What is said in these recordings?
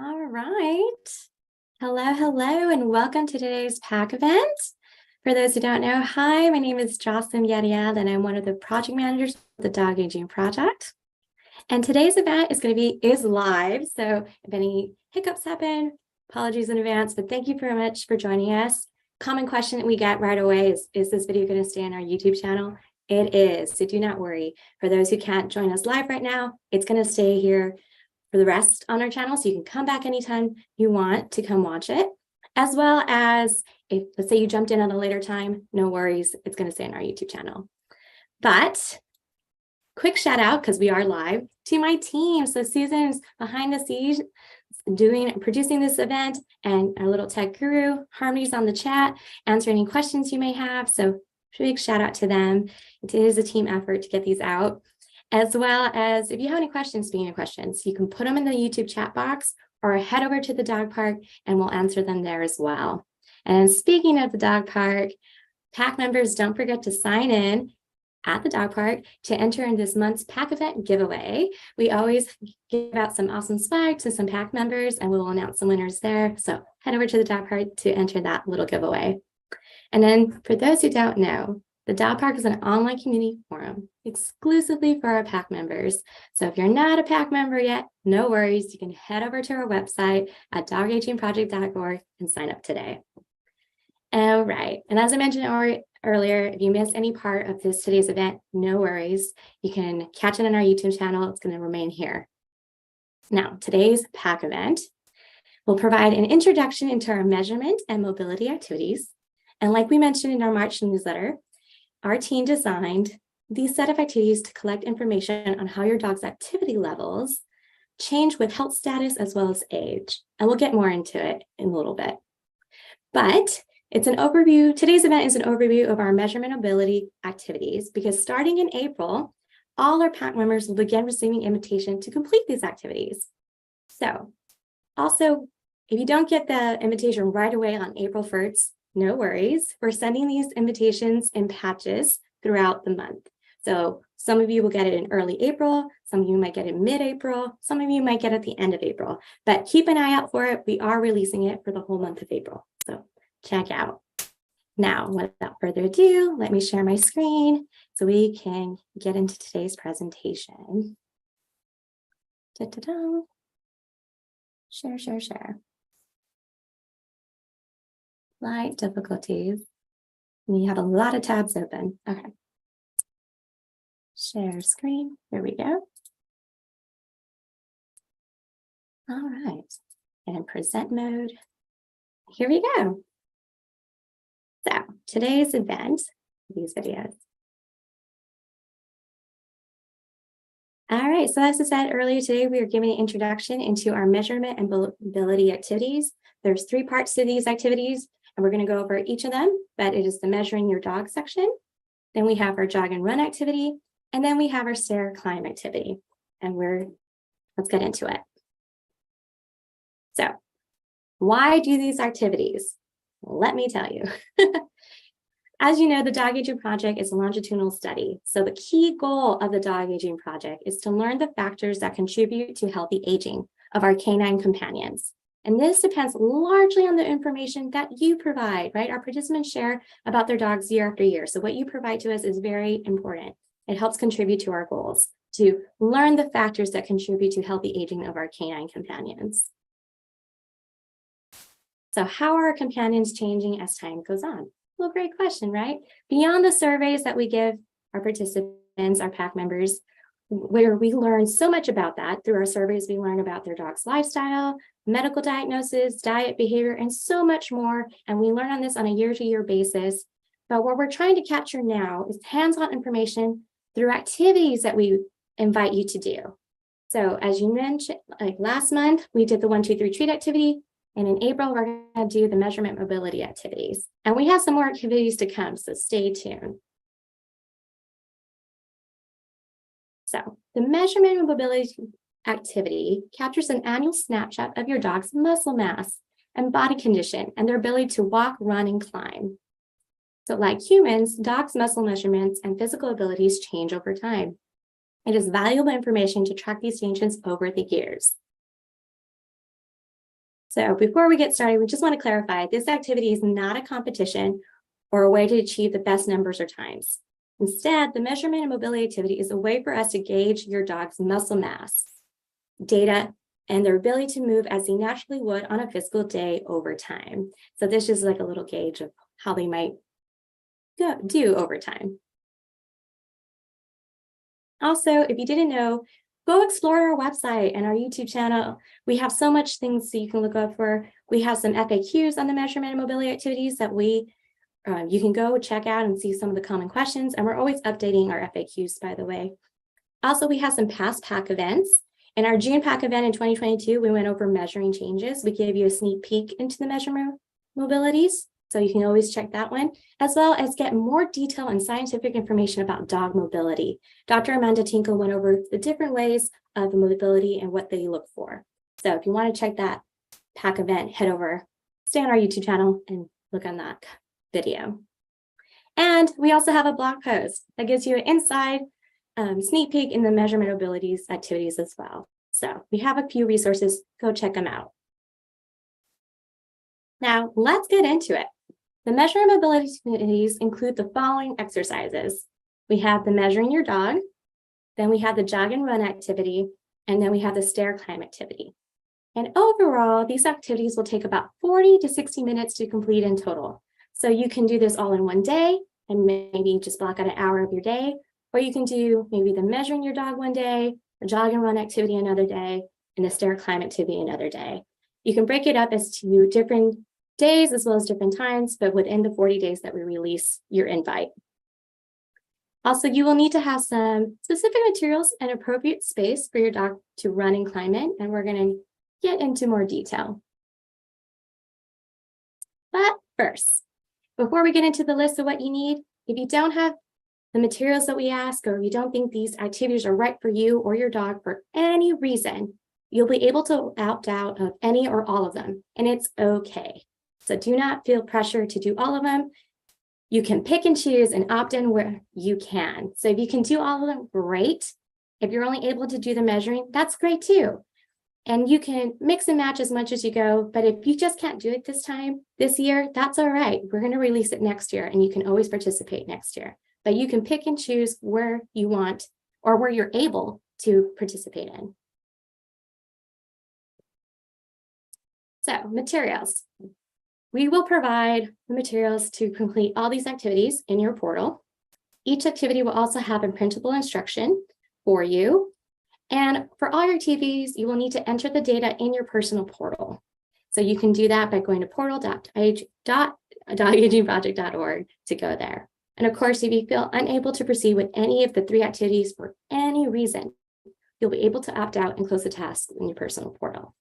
All right. Hello, and welcome to today's PAC event. For those who don't know, hi, my name is Jocelyn Yadiad, and I'm one of the project managers of the Dog Aging Project. And today's event is live, so if any hiccups happen, apologies in advance, but thank you very much for joining us. Common question that we get right away is this video going to stay on our YouTube channel? It is, so do not worry. For those who can't join us live right now, it's going to stay here for the rest on our channel, so you can come back anytime you want to come watch it, as well as if, let's say you jumped in at a later time, no worries, it's going to stay on our YouTube channel. But quick shout out, because we are live, to my team. So Susan's behind the scenes producing this event, and our little tech guru, Harmony's on the chat, answer any questions you may have. So big shout out to them. It is a team effort to get these out. As well as if you have any questions, speaking of questions, you can put them in the YouTube chat box or head over to the dog park and we'll answer them there as well. And speaking of the dog park, PAC members, don't forget to sign in at the dog park to enter in this month's PAC event giveaway. We always give out some awesome swag to some PAC members and we'll announce some winners there. So head over to the dog park to enter that little giveaway. And then for those who don't know, the Dog Park is an online community forum exclusively for our PAC members. So if you're not a PAC member yet, no worries. You can head over to our website at dogagingproject.org and sign up today. All right. And as I mentioned earlier, if you missed any part of today's event, no worries. You can catch it on our YouTube channel. It's going to remain here. Now, today's PAC event will provide an introduction into our measurement and mobility activities. And like we mentioned in our March newsletter, our team designed these set of activities to collect information on how your dog's activity levels change with health status as well as age. And we'll get more into it in a little bit. But it's an overview. Today's event is an overview of our measurement ability activities because starting in April, all our PAC members will begin receiving invitation to complete these activities. So also, if you don't get the invitation right away on April 1st, no worries. We're sending these invitations in patches throughout the month. So some of you will get it in early April, some of you might get it mid-April, some of you might get it at the end of April, but keep an eye out for it. We are releasing it for the whole month of April. So check out. Now, without further ado, let me share my screen so we can get into today's presentation. Da-da-da. Share. Slight difficulties. You have a lot of tabs open. Okay. Share screen. There we go. All right. And present mode. Here we go. So today's event, these videos. All right. So as I said earlier today, we are giving an introduction into our measurement and mobility activities. There's 3 parts to these activities. And we're going to go over each of them, but it is the measuring your dog section. Then we have our jog and run activity, and then we have our stair climb activity. And let's get into it. So why do these activities? Let me tell you. As you know, the Dog Aging Project is a longitudinal study. So the key goal of the Dog Aging Project is to learn the factors that contribute to healthy aging of our canine companions. And this depends largely on the information that you provide, right? Our participants share about their dogs year after year. So what you provide to us is very important. It helps contribute to our goals, to learn the factors that contribute to healthy aging of our canine companions. So how are our companions changing as time goes on? Well, great question, right? Beyond the surveys that we give our participants, our PAC members, where we learn so much about that. Through our surveys, we learn about their dog's lifestyle, medical diagnosis, diet, behavior, and so much more. And we learn on this on a year-to-year basis. But what we're trying to capture now is hands-on information through activities that we invite you to do. So as you mentioned, like last month, we did the 1, 2, 3 treat activity. And in April, we're going to do the measurement mobility activities. And we have some more activities to come, so stay tuned. So the measurement and mobility activity captures an annual snapshot of your dog's muscle mass and body condition and their ability to walk, run, and climb. So like humans, dogs' muscle measurements and physical abilities change over time. It is valuable information to track these changes over the years. So before we get started, we just want to clarify, this activity is not a competition or a way to achieve the best numbers or times. Instead, the measurement and mobility activity is a way for us to gauge your dog's muscle mass, data, and their ability to move as they naturally would on a physical day over time. So this is like a little gauge of how they might do over time. Also, if you didn't know, go explore our website and our YouTube channel. We have so much things that you can look up for. We have some FAQs on the measurement and mobility activities that you can go check out and see some of the common questions. And we're always updating our FAQs, by the way. Also, we have some past PAC events. In our June PAC event in 2022, we went over measuring changes. We gave you a sneak peek into the measurement mobilities. So you can always check that one, as well as get more detail and scientific information about dog mobility. Dr. Amanda Tinkle went over the different ways of mobility and what they look for. So if you want to check that PAC event, head over, stay on our YouTube channel and look on that video. And we also have a blog post that gives you an inside sneak peek in the measurement abilities activities as well. So we have a few resources, go check them out. Now let's get into it. The measuring mobility activities include the following exercises. We have the measuring your dog, then we have the jog and run activity, and then we have the stair climb activity. And overall, these activities will take about 40 to 60 minutes to complete in total. So you can do this all in one day and maybe just block out an hour of your day, or you can do maybe the measuring your dog one day, the jog and run activity another day, and the stair climb activity another day. You can break it up as to different days as well as different times, but within the 40 days that we release your invite. Also, you will need to have some specific materials and appropriate space for your dog to run and climb in, and we're going to get into more detail. But first, before we get into the list of what you need, if you don't have the materials that we ask, or you don't think these activities are right for you or your dog for any reason, you'll be able to opt out of any or all of them, and it's okay. So do not feel pressure to do all of them. You can pick and choose and opt in where you can. So if you can do all of them, great. If you're only able to do the measuring, that's great too. And you can mix and match as much as you go, but if you just can't do it this year, that's all right. We're going to release it next year and you can always participate next year. But you can pick and choose where you want or where you're able to participate in. So materials. We will provide the materials to complete all these activities in your portal. Each activity will also have a printable instruction for you. And for all your activities, you will need to enter the data in your personal portal. So you can do that by going to portal.dogagingproject.org to go there. And of course, if you feel unable to proceed with any of the 3 activities for any reason, you'll be able to opt out and close the task in your personal portal.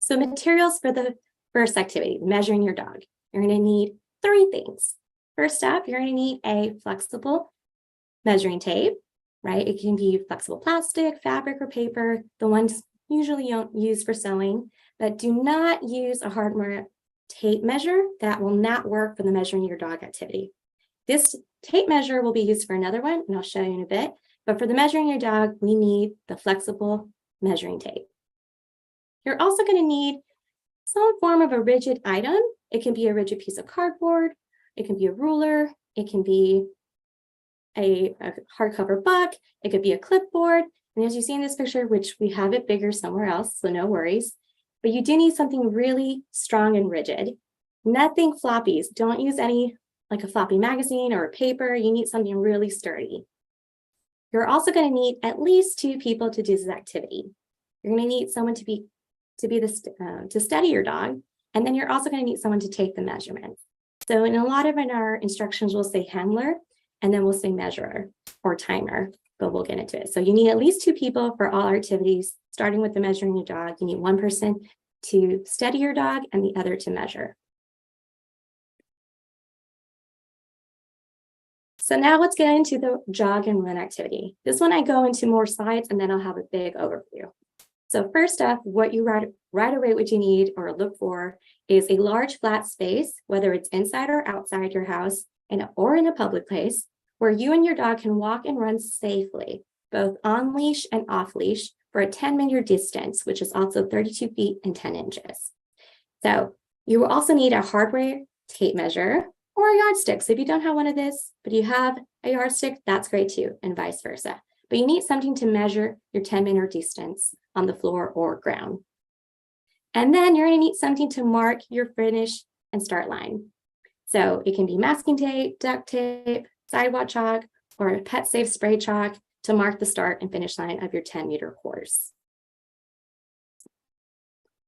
So materials for the first activity, measuring your dog. You're going to need 3 things. First up, you're going to need a flexible measuring tape, right? It can be flexible plastic, fabric, or paper, the ones usually used for sewing, but do not use a hardware tape measure. That will not work for the measuring your dog activity. This tape measure will be used for another one, and I'll show you in a bit. But for the measuring your dog, we need the flexible measuring tape. You're also going to need some form of a rigid item. It can be a rigid piece of cardboard. It can be a ruler. It can be a hardcover book. It could be a clipboard. And as you see in this picture, which we have it bigger somewhere else, so no worries. But you do need something really strong and rigid. Nothing floppies. Don't use any like a floppy magazine or a paper. You need something really sturdy. You're also going to need at least 2 people to do this activity. You're going to need someone to study your dog, and then you're also going to need someone to take the measurements. So in a lot of our instructions, we'll say handler, and then we'll say measurer or timer, but we'll get into it. So you need at least 2 people for all our activities, starting with the measuring your dog. You need 1 person to study your dog and the other to measure. So now let's get into the jog and run activity. This one I go into more slides and then I'll have a big overview. So first off, what you right away what you need or look for is a large flat space, whether it's inside or outside your house or in a public place, where you and your dog can walk and run safely, both on leash and off leash, for a 10-meter distance, which is also 32 feet and 10 inches. So you will also need a hardware tape measure or a yardstick. So if you don't have one of this, but you have a yardstick, that's great too, and vice versa. But you need something to measure your 10-meter distance on the floor or ground. And then you're going to need something to mark your finish and start line. So it can be masking tape, duct tape, sidewalk chalk, or a pet safe spray chalk to mark the start and finish line of your 10-meter course.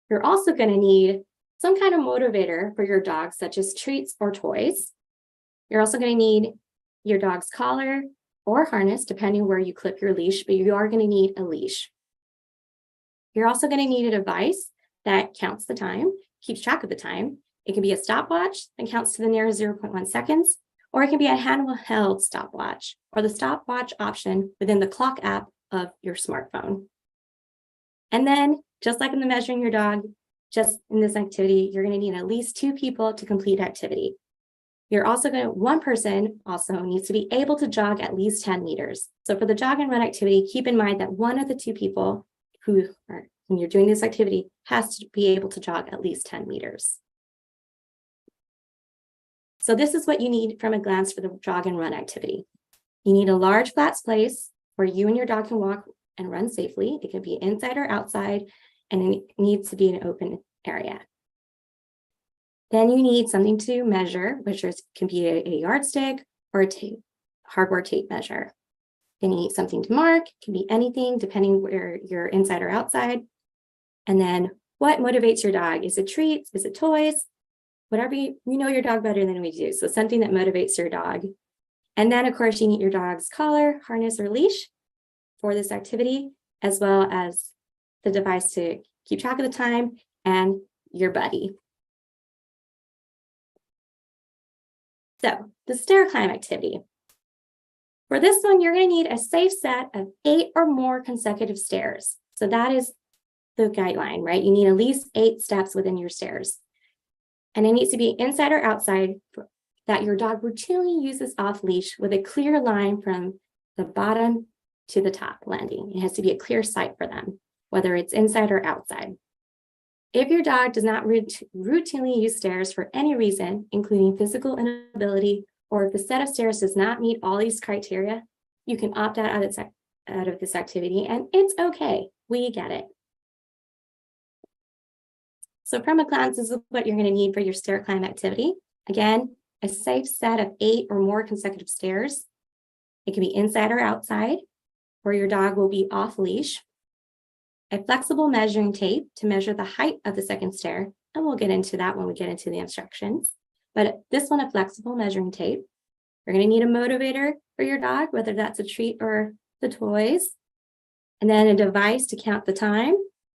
You're also going to need some kind of motivator for your dog, such as treats or toys. You're also going to need your dog's collar or harness, depending where you clip your leash, but you are going to need a leash. You're also going to need a device that counts the time, keeps track of the time. It can be a stopwatch that counts to the nearest 0.1 seconds, or it can be a handheld stopwatch, or the stopwatch option within the clock app of your smartphone. And then, just like in the measuring your dog, just in this activity, you're going to need at least 2 people to complete activity. One person also needs to be able to jog at least 10 meters. So for the jog and run activity, keep in mind that one of the 2 people when you're doing this activity has to be able to jog at least 10 meters. So this is what you need from a glance for the jog and run activity. You need a large flat space where you and your dog can walk and run safely. It can be inside or outside, and it needs to be an open area. Then you need something to measure, which can be a yardstick or a hardware tape measure. Then you need something to mark, it can be anything depending where you're inside or outside. And then what motivates your dog? Is it treats? Is it toys? Whatever you know your dog better than we do. So something that motivates your dog. And then of course you need your dog's collar, harness, or leash for this activity, as well as the device to keep track of the time and your buddy. So the stair climb activity. For this one, you're going to need a safe set of 8 or more consecutive stairs. So that is the guideline, right? You need at least 8 steps within your stairs. And it needs to be inside or outside that your dog routinely uses off leash with a clear line from the bottom to the top landing. It has to be a clear sight for them, whether it's inside or outside. If your dog does not routinely use stairs for any reason, including physical inability, or if the set of stairs does not meet all these criteria, you can opt out of this activity, and it's okay. We get it. So from a glance, this is what you're going to need for your stair climb activity. Again, a safe set of 8 or more consecutive stairs. It can be inside or outside, where your dog will be off leash. A flexible measuring tape to measure the height of the second stair, and we'll get into that when we get into the instructions. But this one, a flexible measuring tape. You're going to need a motivator for your dog, whether that's a treat or the toys. And then a device to count the time,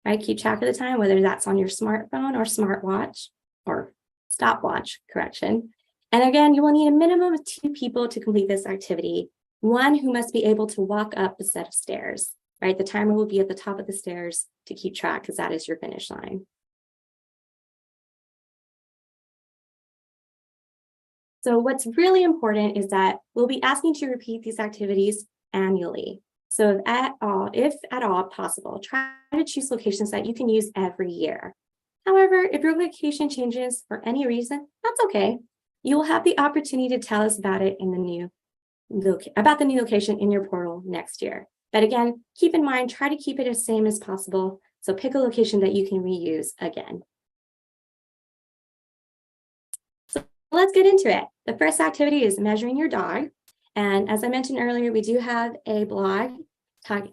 right? Keep track of the time, whether that's on your smartphone or smartwatch or stopwatch, correction. And again, you will need a minimum of 2 people to complete this activity. One who must be able to walk up a set of stairs, right? The timer will be at the top of the stairs to keep track because that is your finish line. So what's really important is that we'll be asking to repeat these activities annually. So if at all possible, try to choose locations that you can use every year. However, if your location changes for any reason, that's okay. You will have the opportunity to tell us about it in the new location in your portal next year. But again, keep in mind, try to keep it as same as possible. So pick a location that you can reuse again. So let's get into it. The first activity is measuring your dog. And as I mentioned earlier, we do have a blog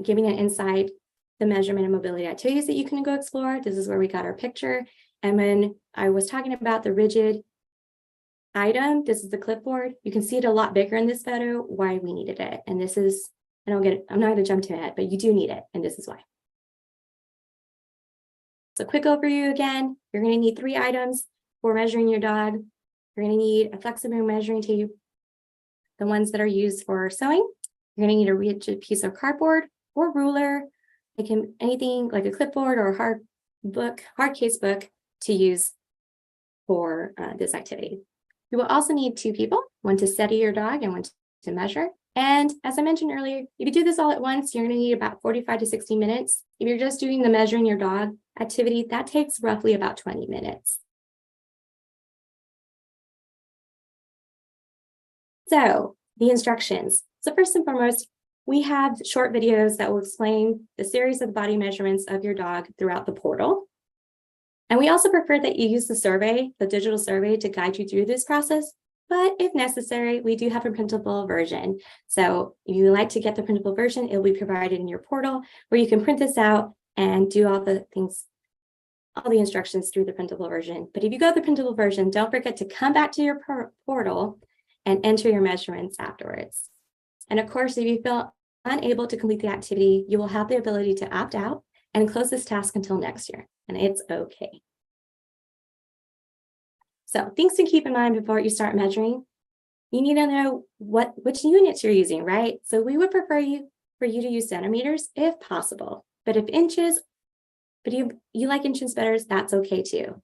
giving an insight the measurement and mobility activities that you can go explore. This is where we got our picture. And when I was talking about the rigid item, this is the clipboard. You can see it a lot bigger in this photo, why we needed it. And this is, I'm not going to jump to it, but you do need it, and this is why. So quick overview again, you're going to need 3 items for measuring your dog. You're going to need a flexible measuring tape, the ones that are used for sewing. You're going to need a rigid piece of cardboard or ruler. It can anything like a clipboard or a hard case book to use for this activity. You will also need 2 people, one to steady your dog and one to measure. And as I mentioned earlier, if you do this all at once, you're going to need about 45 to 60 minutes. If you're just doing the measuring your dog activity, that takes roughly about 20 minutes. So the instructions. So first and foremost, we have short videos that will explain the series of body measurements of your dog throughout the portal. And we also prefer that you use the survey, the digital survey, to guide you through this process. But if necessary, we do have a printable version. So if you like to get the printable version, it will be provided in your portal where you can print this out and do all the things, all the instructions through the printable version. But if you go the printable version, don't forget to come back to your portal and enter your measurements afterwards. And of course, if you feel unable to complete the activity, you will have the ability to opt out and close this task until next year, and it's okay. So things to keep in mind before you start measuring. You need to know which units you're using, right? So we would prefer for you to use centimeters if possible, but if inches, but you like inches better, that's okay too.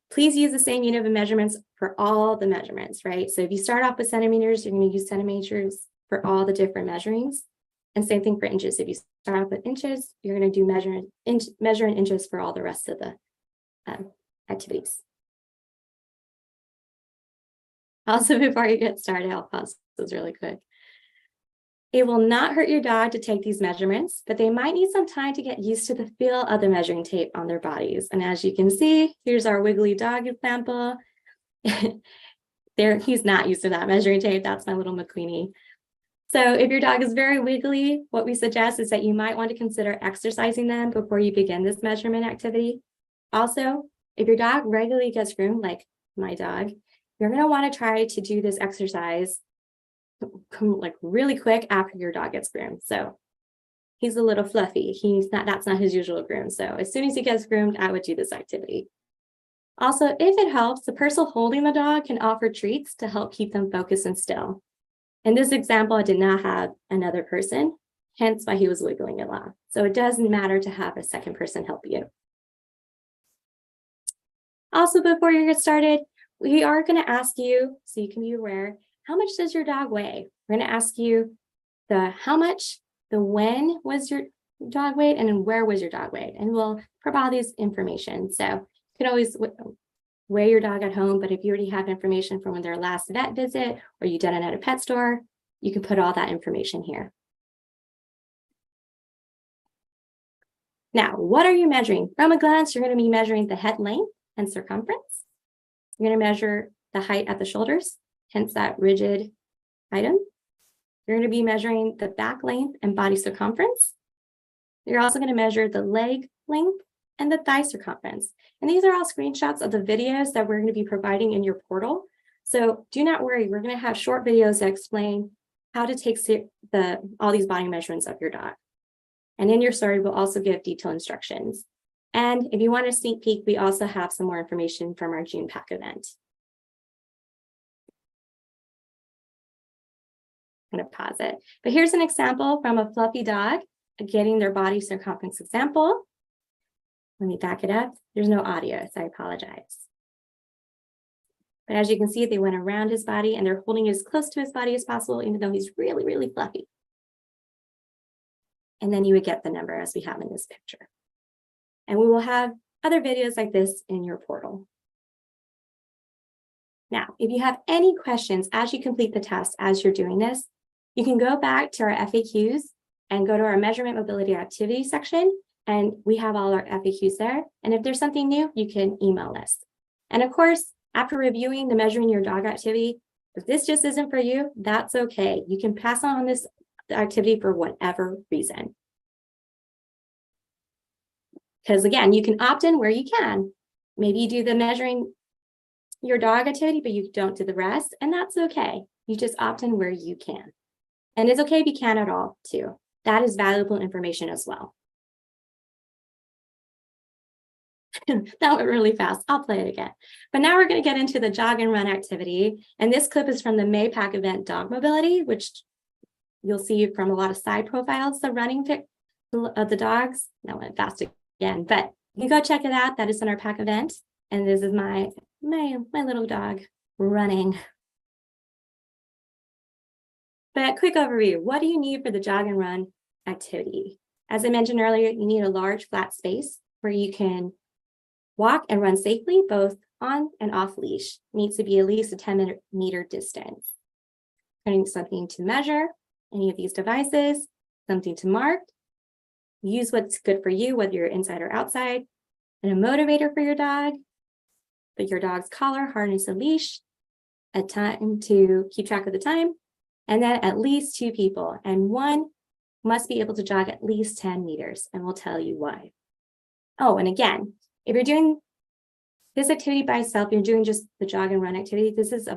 Please use the same unit of measurements for all the measurements, right? So if you start off with centimeters, you're going to use centimeters for all the different measurings. And same thing for inches. If you start off with inches, you're going to do measure in inches for all the rest of the activities. Also, before you get started, I'll pause this really quick. It will not hurt your dog to take these measurements, but they might need some time to get used to the feel of the measuring tape on their bodies. And as you can see, here's our wiggly dog example. He's not used to that measuring tape. That's my little McQueenie. So if your dog is very wiggly, what we suggest is that you might want to consider exercising them before you begin this measurement activity. Also, if your dog regularly gets groomed, like my dog, you're going to want to try to do this exercise like really quick after your dog gets groomed. So he's a little fluffy. That's not his usual groom. So as soon as he gets groomed, I would do this activity. Also, if it helps, the person holding the dog can offer treats to help keep them focused and still. In this example, I did not have another person, hence why he was wiggling a lot. So it doesn't matter to have a second person help you. Also, before you get started, we are going to ask you, so you can be aware, how much does your dog weigh? We're going to ask you the how much, the when was your dog weight, and then where was your dog weight? And we'll provide this information. So you can always weigh your dog at home, but if you already have information from their last vet visit or you did it at a pet store, you can put all that information here. Now, what are you measuring? From a glance, you're going to be measuring the head length and circumference. You're going to measure the height at the shoulders, hence that rigid item. You're going to be measuring the back length and body circumference. You're also going to measure the leg length and the thigh circumference. And these are all screenshots of the videos that we're going to be providing in your portal. So do not worry, we're going to have short videos that explain how to take all these body measurements of your dog. And in your story, we'll also give detailed instructions. And if you want a sneak peek, we also have some more information from our June pack event. I'm going to pause it. But here's an example from a fluffy dog getting their body circumference example. Let me back it up. There's no audio, so I apologize. But as you can see, they went around his body and they're holding it as close to his body as possible, even though he's really, really fluffy. And then you would get the number as we have in this picture. And we will have other videos like this in your portal. Now, if you have any questions as you complete the test as you're doing this, you can go back to our FAQs and go to our measurement mobility activity section, and we have all our FAQs there. And if there's something new, you can email us. And of course, after reviewing the measuring your dog activity, if this just isn't for you, that's okay. You can pass on this activity for whatever reason. Because again, you can opt in where you can. Maybe you do the measuring your dog activity, but you don't do the rest, and that's okay. You just opt in where you can. And it's okay if you can't at all, too. That is valuable information as well. That went really fast. I'll play it again. But now we're going to get into the jog and run activity. And this clip is from the May Pack event Dog Mobility, which you'll see from a lot of side profiles, the running pic of the dogs. That went fast again, but you can go check it out. That is in our pack event. And this is my little dog running. But quick overview, what do you need for the jog and run activity? As I mentioned earlier, you need a large flat space where you can walk and run safely, both on and off leash. It needs to be at least a 10-meter distance. Putting something to measure, any of these devices, something to mark, use what's good for you, whether you're inside or outside, and a motivator for your dog, but your dog's collar, harness, and leash, a time to keep track of the time, and then at least 2 people, and one must be able to jog at least 10 meters, and we'll tell you why. Oh, and again, if you're doing this activity by yourself, you're doing just the jog and run activity, this is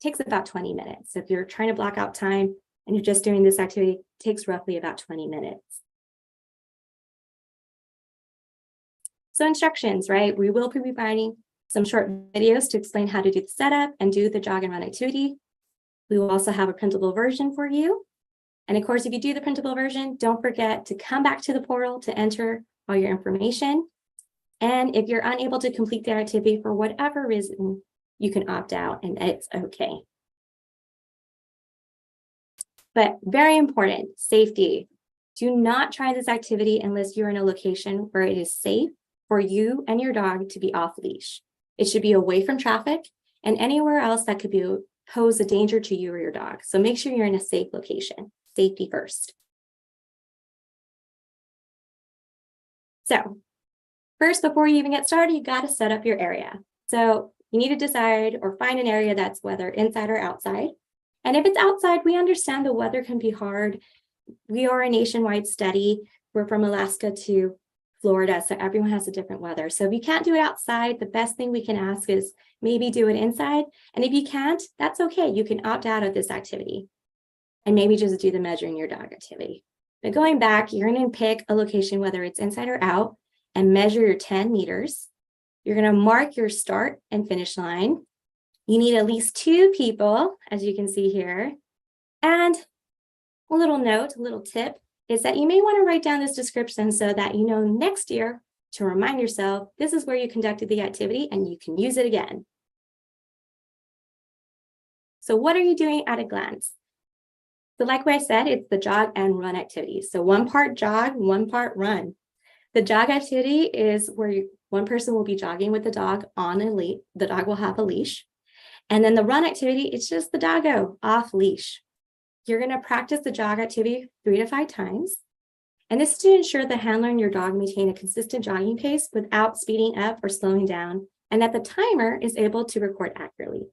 takes about 20 minutes. So if you're trying to block out time and you're just doing this activity, it takes roughly about 20 minutes. So instructions, right? We will be providing some short videos to explain how to do the setup and do the jog and run activity. We will also have a printable version for you. And of course, if you do the printable version, don't forget to come back to the portal to enter all your information. And if you're unable to complete the activity for whatever reason, you can opt out and it's okay. But very important, safety. Do not try this activity unless you're in a location where it is safe for you and your dog to be off leash. It should be away from traffic and anywhere else that could pose a danger to you or your dog. So make sure you're in a safe location. Safety first. So first, before you even get started, you got to set up your area. So you need to decide or find an area that's whether inside or outside. And if it's outside, we understand the weather can be hard. We are a nationwide study. We're from Alaska to Florida, so everyone has a different weather. So if you can't do it outside, the best thing we can ask is maybe do it inside. And if you can't, that's okay. You can opt out of this activity and maybe just do the measuring your dog activity. But going back, you're going to pick a location, whether it's inside or out, and measure your 10 meters. You're going to mark your start and finish line. You need at least 2 people, as you can see here. And a little note, a little tip, is that you may want to write down this description so that you know next year to remind yourself, this is where you conducted the activity and you can use it again. So what are you doing at a glance? So like I said, it's the jog and run activity. So 1 part jog, 1 part run. The jog activity is where one person will be jogging with the dog on a leash. The dog will have a leash. And then the run activity, it's just the doggo off leash. You're going to practice the jog activity 3 to 5 times. And this is to ensure the handler and your dog maintain a consistent jogging pace without speeding up or slowing down, and that the timer is able to record accurately.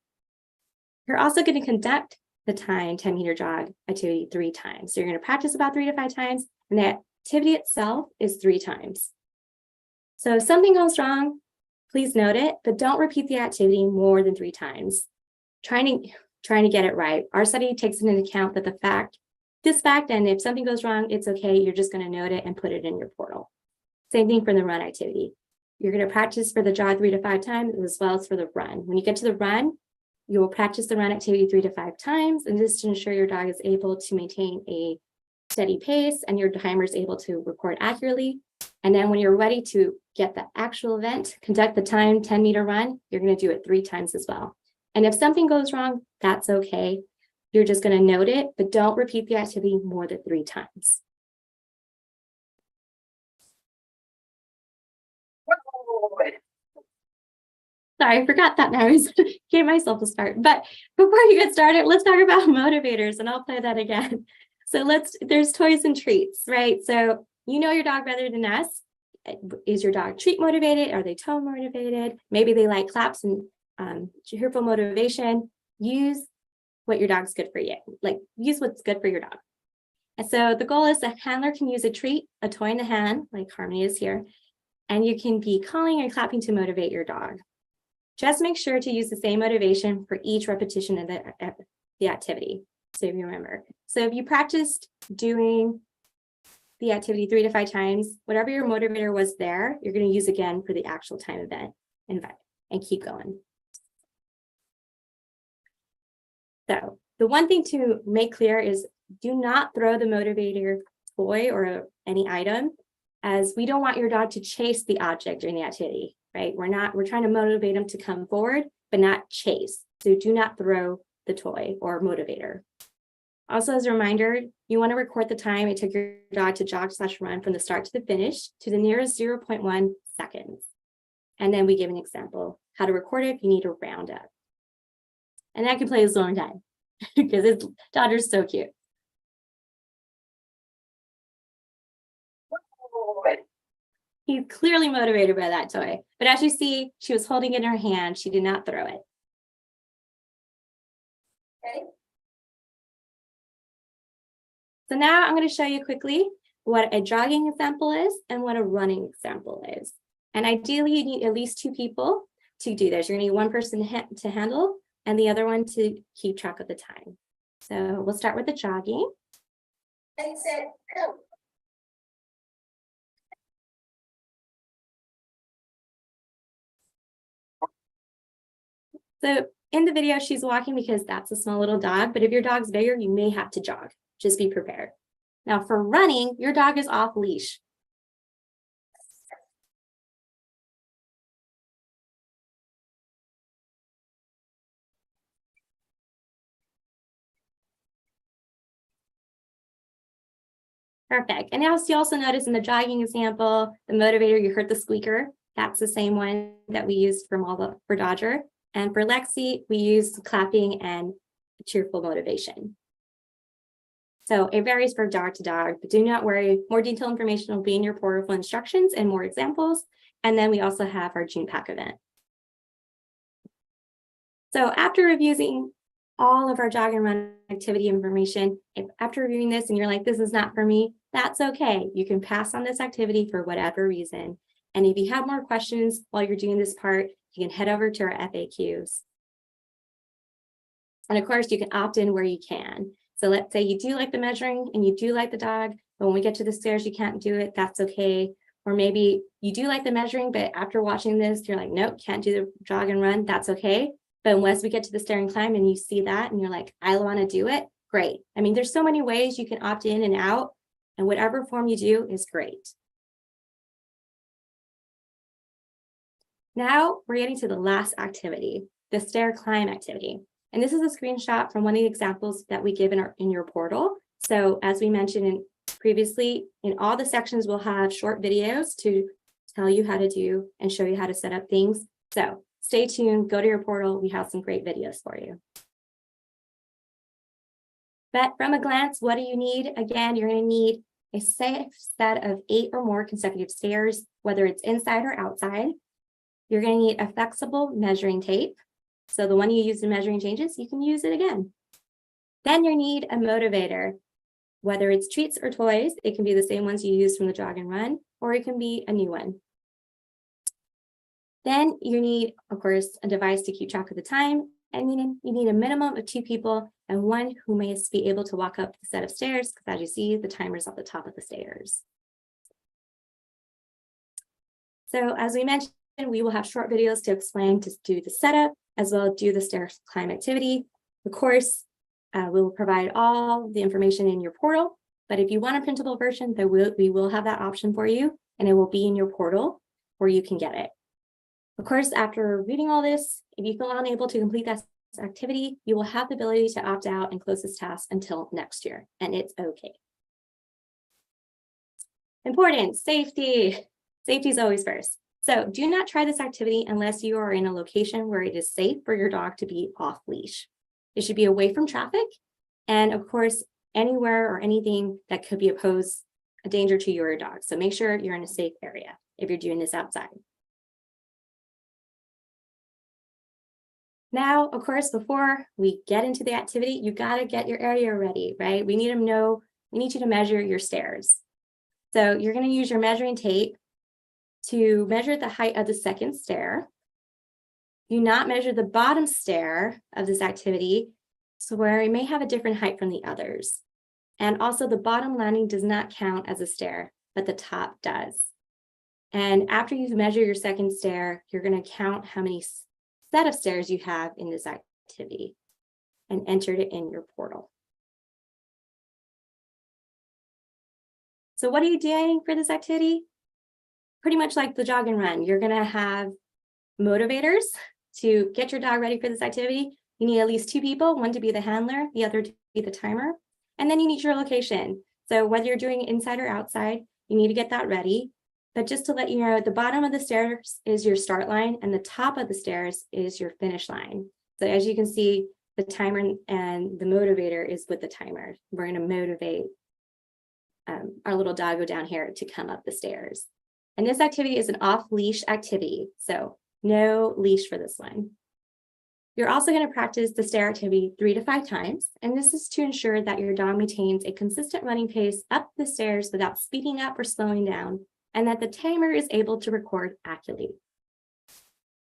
You're also going to conduct the 10-meter jog activity 3 times. So you're going to practice about 3 to 5 times, and the activity itself is 3 times. So if something goes wrong, please note it, but don't repeat the activity more than 3 times. Trying to get it right. Our study takes into account that this fact, and if something goes wrong, it's okay. You're just going to note it and put it in your portal. Same thing for the run activity. You're going to practice for the jog 3 to 5 times as well as for the run. When you get to the run, you will practice the run activity 3 to 5 times, and this to ensure your dog is able to maintain a steady pace and your timer is able to record accurately. And then when you're ready to get the actual event, conduct the 10-meter run, you're going to do it 3 times as well. And if something goes wrong, that's okay. You're just going to note it, but don't repeat the activity more than 3 times. Sorry, I forgot that now. I gave myself a start. But before you get started, let's talk about motivators, and I'll play that again. So there's toys and treats, right? So you know your dog better than us. Is your dog treat motivated? Are they tone motivated? Maybe they like claps and cheerful motivation. Use what your dog's good for you. Use what's good for your dog. And so the goal is the handler can use a treat, a toy in the hand, like Harmony is here, and you can be calling and clapping to motivate your dog. Just make sure to use the same motivation for each repetition of the activity, so you remember. So if you practiced doing the activity 3 to 5 times, whatever your motivator was there, you're going to use again for the actual time event and keep going. So the one thing to make clear is do not throw the motivator toy or any item, as we don't want your dog to chase the object during the activity, right? We're trying to motivate them to come forward, but not chase. So do not throw the toy or motivator. Also, as a reminder, you want to record the time it took your dog to jog/run from the start to the finish to the nearest 0.1 seconds. And then we give an example, how to record it if you need to round up. And that can play a long time because his daughter's so cute. He's clearly motivated by that toy. But as you see, she was holding it in her hand. She did not throw it. Okay. So now I'm going to show you quickly what a jogging example is and what a running example is. And ideally, you need at least 2 people to do this. You're going to need one person to handle and the other one to keep track of the time. So we'll start with the jogging. And said, go. So in the video, she's walking because that's a small little dog, but if your dog's bigger, you may have to jog. Just be prepared. Now for running, your dog is off leash. Perfect. And now you also notice in the jogging example, the motivator, you heard the squeaker. That's the same one that we used for Dodger. And for Lexi, we used clapping and cheerful motivation. So it varies from dog to dog, but do not worry. More detailed information will be in your portal for instructions and more examples. And then we also have our June pack event. So after reviewing all of our jog and run activity information, if after reviewing this and you're like, this is not for me, that's okay. You can pass on this activity for whatever reason. And if you have more questions while you're doing this part, you can head over to our FAQs. And of course, you can opt in where you can. So let's say you do like the measuring and you do like the dog, but when we get to the stairs, you can't do it. That's okay. Or maybe you do like the measuring, but after watching this, you're like, nope, can't do the jog and run. That's okay. But unless we get to the stair and climb and you see that and you're like, I want to do it, great. I mean, there's so many ways you can opt in and out, and whatever form you do is great. Now we're getting to the last activity, the stair climb activity. And this is a screenshot from one of the examples that we give in your portal. So as we mentioned previously, in all the sections, we'll have short videos to tell you how to do and show you how to set up things. So stay tuned, go to your portal. We have some great videos for you. But from a glance, what do you need? Again, you're going to need a safe set of 8 or more consecutive stairs, whether it's inside or outside. You're going to need a flexible measuring tape. So the one you use in measuring changes, you can use it again. Then you need a motivator, whether it's treats or toys. It can be the same ones you use from the jog and run, or it can be a new one. Then you need, of course, a device to keep track of the time. And you need a minimum of 2 people and one who may be able to walk up the set of stairs, because as you see, the timer's at the top of the stairs. So as we mentioned, we will have short videos to explain to do the setup, as well as do the stair climb activity. Of course, we will provide all the information in your portal, but if you want a printable version, we will have that option for you, and it will be in your portal where you can get it. Of course, after reading all this, if you feel unable to complete that activity, you will have the ability to opt out and close this task until next year, and it's okay. Important, safety. Safety is always first. So do not try this activity unless you are in a location where it is safe for your dog to be off leash. It should be away from traffic, and of course, anywhere or anything that could be a danger to your dog. So make sure you're in a safe area if you're doing this outside. Now, of course, before we get into the activity, you got to get your area ready, right? We need you to measure your stairs. So you're going to use your measuring tape to measure the height of the second stair. Do not measure the bottom stair of this activity, so where it may have a different height from the others. And also the bottom landing does not count as a stair, but the top does. And after you measure your second stair, you're going to count how many set of stairs you have in this activity and entered it in your portal. So what are you doing for this activity? Pretty much like the jog and run. You're going to have motivators to get your dog ready for this activity. You need at least 2 people, one to be the handler, the other to be the timer. And then you need your location. So whether you're doing inside or outside, you need to get that ready. But just to let you know, the bottom of the stairs is your start line and the top of the stairs is your finish line. So as you can see, the timer and the motivator is with the timer. We're going to motivate our little doggo down here to come up the stairs. And this activity is an off-leash activity, so no leash for this one. You're also going to practice the stair activity 3 to 5 times, and this is to ensure that your dog maintains a consistent running pace up the stairs without speeding up or slowing down, and that the timer is able to record accurately.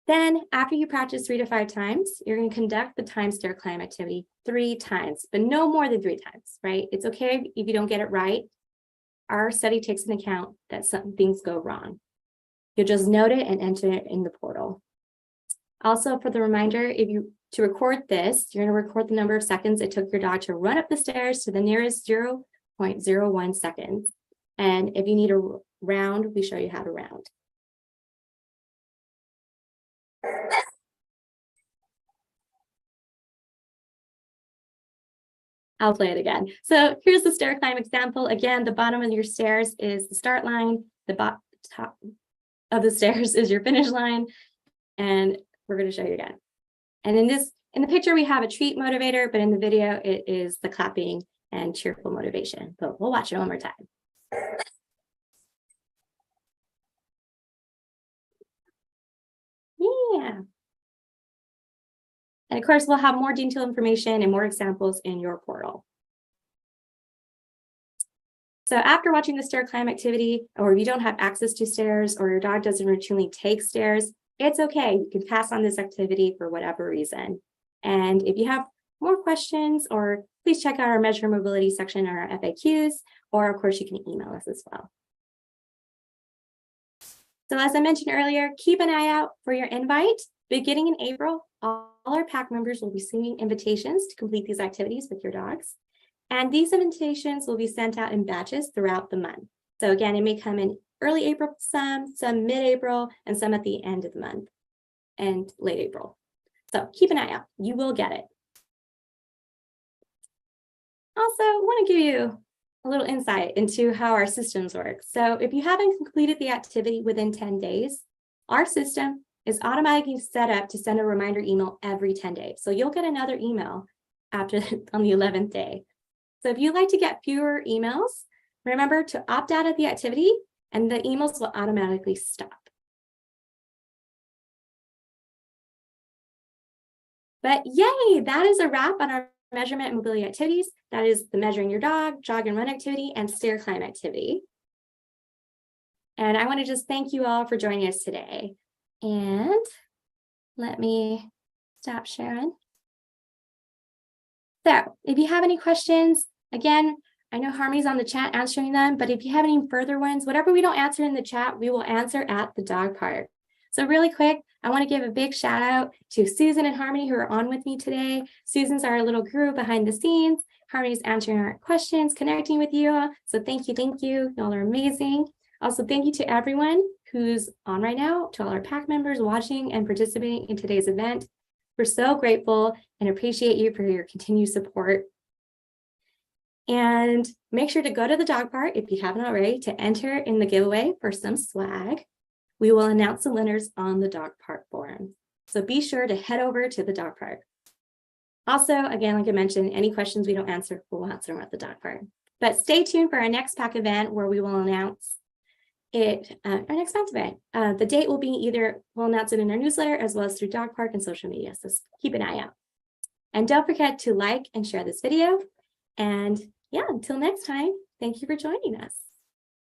Then, after you practice 3 to 5 times, you're going to conduct the time stair climb activity 3 times, but no more than 3 times, right? It's okay if you don't get it right. Our study takes into account that some things go wrong. You'll just note it and enter it in the portal. Also, for the reminder, to record this, you're going to record the number of seconds it took your dog to run up the stairs to the nearest 0.01 seconds. And if you need a round, we show you how to round. I'll play it again. So here's the stair climb example. Again, the bottom of your stairs is the start line. The top of the stairs is your finish line. And we're going to show you again. And in the picture, we have a treat motivator, but in the video, it is the clapping and cheerful motivation. But we'll watch it one more time. Yeah. And of course, we'll have more detailed information and more examples in your portal. So after watching the stair climb activity, or if you don't have access to stairs or your dog doesn't routinely take stairs, it's okay. You can pass on this activity for whatever reason. And if you have more questions, or please check out our measure mobility section or our FAQs, or of course you can email us as well. So as I mentioned earlier, keep an eye out for your invite. Beginning in April, all our PAC members will be receiving invitations to complete these activities with your dogs. And these invitations will be sent out in batches throughout the month. So again, it may come in early April, some mid-April, and some at the end of the month and late April. So keep an eye out, you will get it. Also, I want to give you a little insight into how our systems work. So if you haven't completed the activity within 10 days, our system is automatically set up to send a reminder email every 10 days. So you'll get another email on the 11th day. So if you'd like to get fewer emails, remember to opt out of the activity and the emails will automatically stop. But yay, that is a wrap on our measurement and mobility activities. That is the measuring your dog, jog and run activity, and stair climb activity. And I want to just thank you all for joining us today. And let me stop sharing. So if you have any questions, again, I know Harmony's on the chat answering them, but if you have any further ones, whatever we don't answer in the chat, we will answer at the dog park. So really quick, I want to give a big shout out to Susan and Harmony who are on with me today. Susan's our little guru behind the scenes. Harmony's answering our questions, connecting with you. So thank you. Y'all are amazing. Also, thank you to everyone who's on right now, to all our PAC members watching and participating in today's event. We're so grateful and appreciate you for your continued support. And make sure to go to the dog park if you haven't already to enter in the giveaway for some swag. We will announce the winners on the dog park forum. So be sure to head over to the dog park. Also, again, like I mentioned, any questions we don't answer, we'll answer them at the dog park. But stay tuned for our next PAC event where we will announce it, our next PAC event. The date will be we'll announce it in our newsletter as well as through dog park and social media. So keep an eye out. And don't forget to like and share this video. And yeah, until next time, thank you for joining us.